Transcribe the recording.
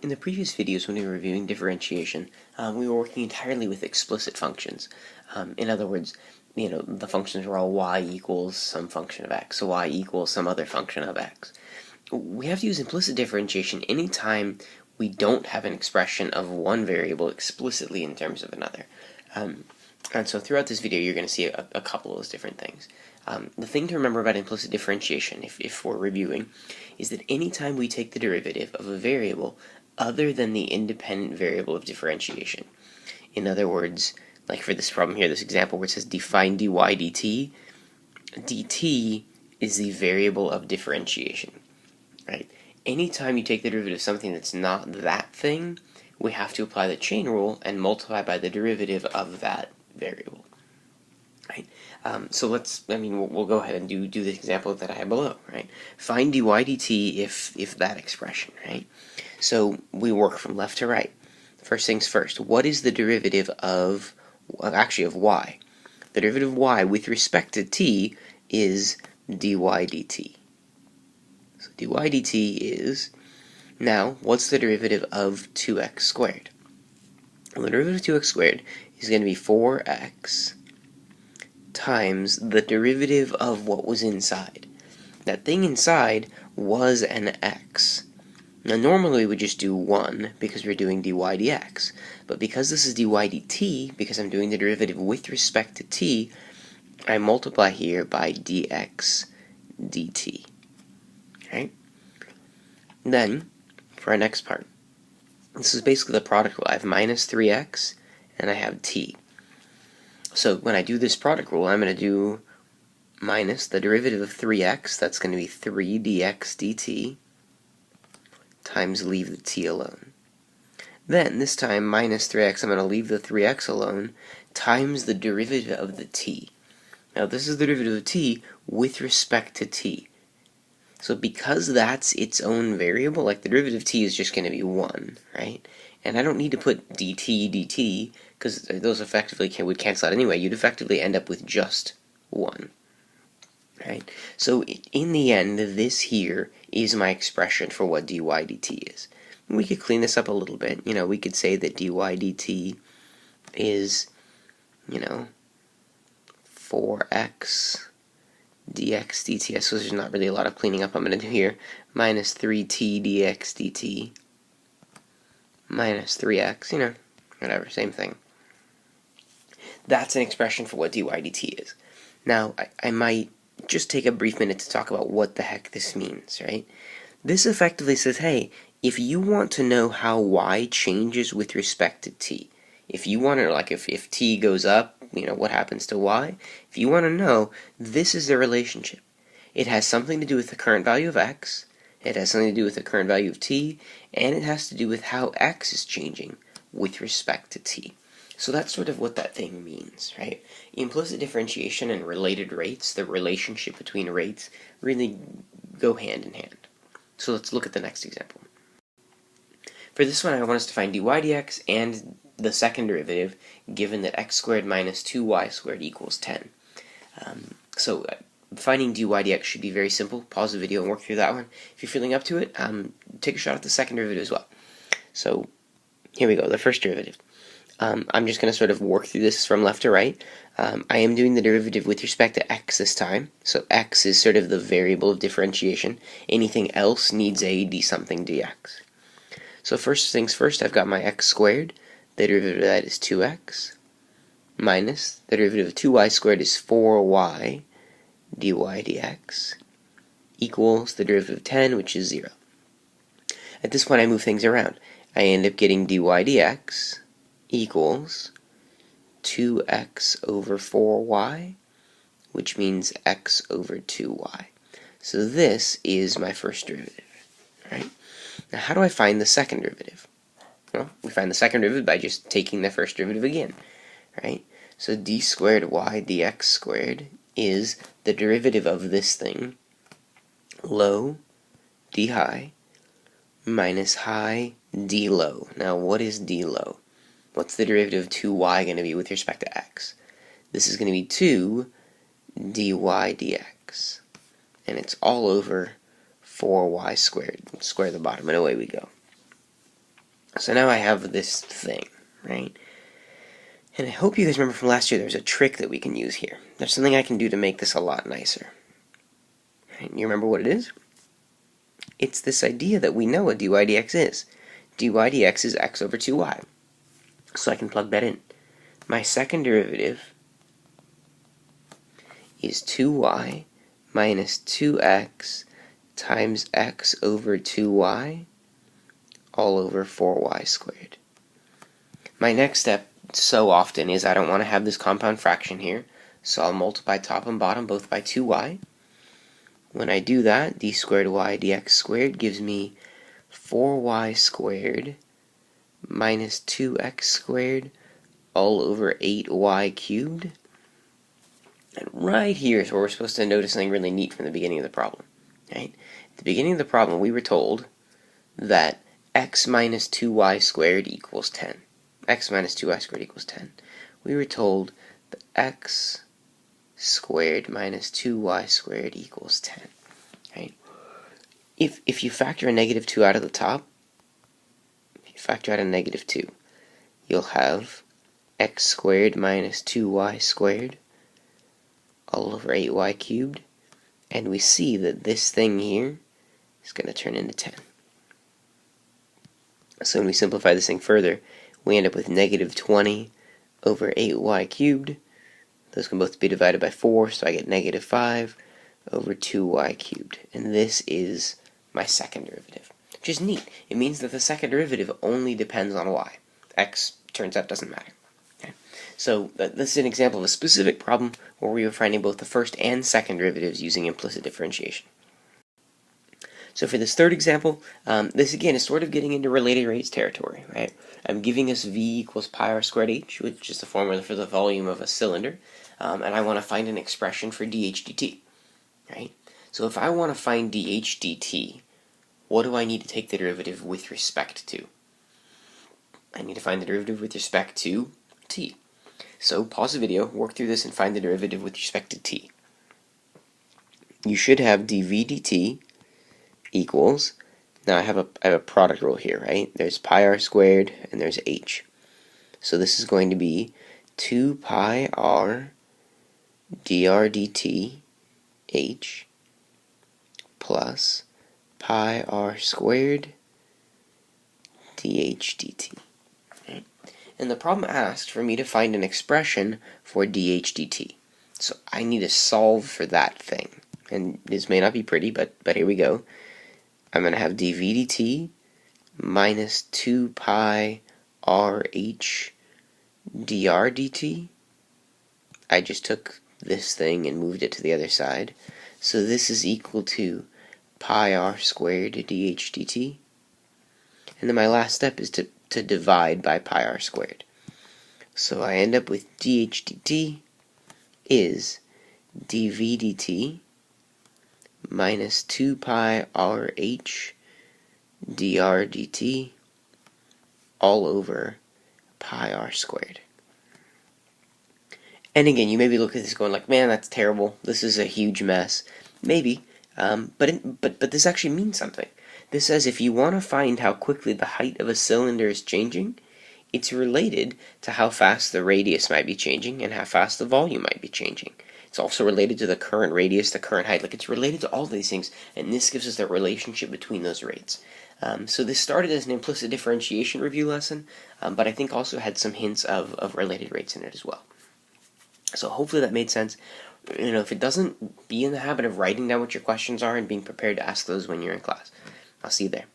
In the previous videos when we were reviewing differentiation, we were working entirely with explicit functions. In other words, the functions were all y equals some function of x, so y equals some other function of x. We have to use implicit differentiation anytime we don't have an expression of one variable explicitly in terms of another. And so throughout this video you're going to see a couple of those different things. The thing to remember about implicit differentiation, if we're reviewing, is that anytime we take the derivative of a variable other than the independent variable of differentiation, in other words, like for this problem here, this example where it says define dy dt, dt is the variable of differentiation, right? Anytime you take the derivative of something that's not that thing, we have to apply the chain rule and multiply by the derivative of that variable, right? So we'll go ahead and do the example that I have below, right? Find dy dt if that expression, right? So we work from left to right. First things first, what is the derivative of y? The derivative of y with respect to t is dy dt. So dy dt is, now what's the derivative of 2x squared? Well, the derivative of 2x squared is going to be 4x times the derivative of what was inside. That thing inside was an x. Now normally we would just do 1 because we're doing dy dx, but because this is dy dt, because I'm doing the derivative with respect to t, I multiply here by dx dt. Right? Then, for our next part, this is basically the product rule. I have minus 3x and I have t. So when I do this product rule, I'm going to do minus the derivative of 3x, that's going to be 3 dx dt, times leave the t alone. Then, this time, minus 3x, I'm going to leave the 3x alone, times the derivative of the t. Now this is the derivative of t with respect to t. So because that's its own variable, like the derivative of t is just going to be 1, right? And I don't need to put dt, because those effectively would cancel out anyway. You'd effectively end up with just 1. Right? So in the end, this here is my expression for what dy dt is. We could clean this up a little bit. We could say that dy dt is, 4x dx dt. So there's not really a lot of cleaning up I'm going to do here. Minus 3t dx dt minus 3x, whatever, same thing. That's an expression for what dy dt is. Now, I might just take a brief minute to talk about what the heck this means, right? This effectively says, hey, if you want to know how y changes with respect to t, if you want to, like, if t goes up, what happens to y? If you want to know, this is the relationship. It has something to do with the current value of x, it has something to do with the current value of t, and it has to do with how x is changing with respect to t. So that's sort of what that thing means, right? Implicit differentiation and related rates, the relationship between rates, really go hand in hand. So let's look at the next example. For this one, I want us to find dy dx and the second derivative, given that x squared minus 2y squared equals 10. So finding dy dx should be very simple. Pause the video and work through that one. If you're feeling up to it, take a shot at the second derivative as well. So here we go, the first derivative. I'm just going to sort of work through this from left to right. I am doing the derivative with respect to x this time. So x is sort of the variable of differentiation. Anything else needs a d something dx. So first things first, I've got my x squared. The derivative of that is 2x. Minus the derivative of 2y squared is 4y dy dx. Equals the derivative of 10, which is 0. At this point, I move things around. I end up getting dy dx equals 2x over 4y, which means x over 2y. So this is my first derivative, right? Now how do I find the second derivative? Well, we find the second derivative by just taking the first derivative again, right? So d squared y dx squared is the derivative of this thing, low d high, minus high d low. Now what is d low? What's the derivative of 2y going to be with respect to x? This is going to be 2 dy dx. And it's all over 4y squared. Square the bottom, and away we go. So now I have this thing, right? And I hope you guys remember from last year there's a trick that we can use here. There's something I can do to make this a lot nicer. Right? You remember what it is? It's this idea that we know what dy dx is. dy dx is x over 2y. So I can plug that in. My second derivative is 2y minus 2x times x over 2y all over 4y squared. My next step so often is I don't want to have this compound fraction here, so I'll multiply top and bottom both by 2y. When I do that, d squared y dx squared gives me 4y squared minus 2x squared all over 8y cubed. And right here is where we're supposed to notice something really neat from the beginning of the problem. Right? At the beginning of the problem, we were told that x minus 2y squared equals 10. X minus 2y squared equals 10. We were told that x squared minus 2y squared equals 10. Right? If you factor a negative 2 out of the top, if you factor out a negative 2, you'll have x squared minus 2y squared all over 8y cubed, and we see that this thing here is going to turn into 10. So when we simplify this thing further, we end up with negative 20 over 8y cubed. Those can both be divided by 4, so I get negative 5 over 2y cubed. And this is my second derivative, which is neat. It means that the second derivative only depends on y. X, turns out, doesn't matter. Okay? So this is an example of a specific problem where we were finding both the first and second derivatives using implicit differentiation. So for this third example, this again is sort of getting into related rates territory, right? I'm giving us v equals pi r squared h, which is the formula for the volume of a cylinder, and I want to find an expression for dh dt, right? So if I want to find dh dt, what do I need to take the derivative with respect to? I need to find the derivative with respect to t. So pause the video, work through this, and find the derivative with respect to t. You should have dv dt equals, now I have a product rule here, right? There's pi r squared and there's h. So this is going to be 2 pi r dr dt h plus pi r squared dh dt. Right? And the problem asked for me to find an expression for dh dt. So I need to solve for that thing. And this may not be pretty, but here we go. I'm going to have dv dt minus 2 pi rh dr dt. I just took this thing and moved it to the other side. So this is equal to pi r squared dh dt. And then my last step is to divide by pi r squared. So I end up with dh dt is dv dt minus 2 pi rh dr dt all over pi r squared. And again, you may be looking at this going like, man, that's terrible. This is a huge mess. Maybe, but this actually means something. This says if you want to find how quickly the height of a cylinder is changing, it's related to how fast the radius might be changing and how fast the volume might be changing. It's also related to the current radius, the current height. Like, it's related to all these things, and this gives us the relationship between those rates. So this started as an implicit differentiation review lesson, but I think also had some hints of related rates in it as well. So hopefully that made sense. You know, if it doesn't, be in the habit of writing down what your questions are and being prepared to ask those when you're in class. I'll see you there.